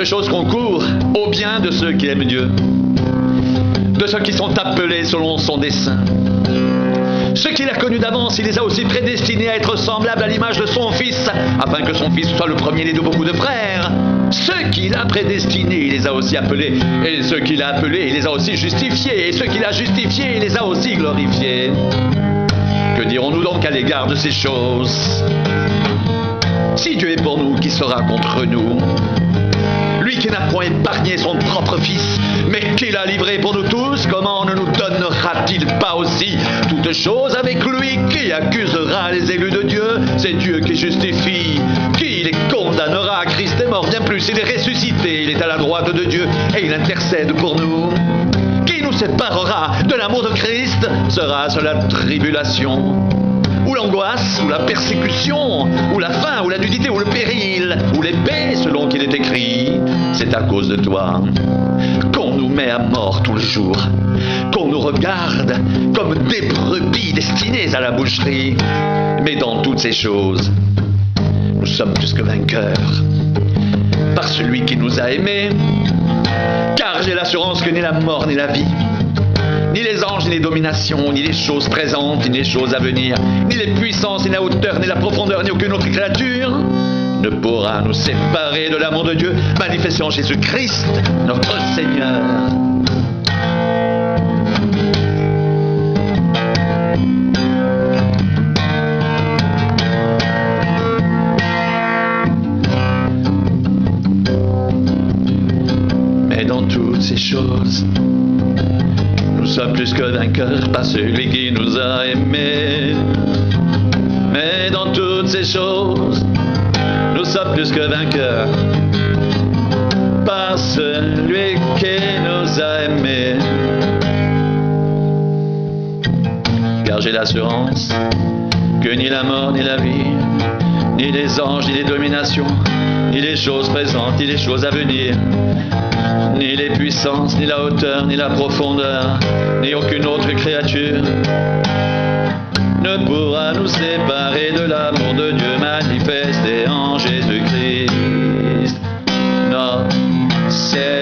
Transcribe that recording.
Toutes choses concourent au bien de ceux qui aiment Dieu, de ceux qui sont appelés selon son dessein. Ceux qu'il a connus d'avance, il les a aussi prédestinés à être semblables à l'image de son Fils, afin que son Fils soit le premier-né de beaucoup de frères. Ceux qu'il a prédestinés, il les a aussi appelés. Et ceux qu'il a appelés, il les a aussi justifiés. Et ceux qu'il a justifiés, il les a aussi glorifiés. Que dirons-nous donc à l'égard de ces choses? Si Dieu est pour nous, qui sera contre nous? Lui qui n'a point épargné son propre Fils, mais qui l'a livré pour nous tous, comment ne nous donnera-t-il pas aussi toutes choses avec lui? Qui accusera les élus de Dieu? C'est Dieu qui justifie. Qui les condamnera? Christ est mort, bien plus, il est ressuscité, il est à la droite de Dieu et il intercède pour nous. Qui nous séparera de l'amour de Christ? Sera-ce la tribulation, ou l'angoisse, ou la persécution, ou la faim, ou la nudité, ou le péril, ou l'épée, selon qu'il est écrit? C'est à cause de toi qu'on nous met à mort tout le jour, qu'on nous regarde comme des brebis destinées à la boucherie. Mais dans toutes ces choses, nous sommes plus que vainqueurs par celui qui nous a aimés. Car j'ai l'assurance que ni la mort ni la vie, ni les anges, ni les dominations, ni les choses présentes, ni les choses à venir, ni les puissances, ni la hauteur, ni la profondeur, ni aucune autre créature ne pourra nous séparer de l'amour de Dieu manifesté en Jésus-Christ, notre Seigneur. Mais dans toutes ces choses, nous sommes plus que vainqueurs par celui qui nous a aimés. Mais dans toutes ces choses, nous sommes plus que vainqueurs par celui qui nous a aimés. Car j'ai l'assurance que ni la mort, ni la vie, ni les anges, ni les dominations, ni les choses présentes, ni les choses à venir, ni les puissances, ni la hauteur, ni la profondeur, ni aucune autre créature ne pourra nous séparer de l'amour de Dieu manifesté en Jésus-Christ, notre Seigneur.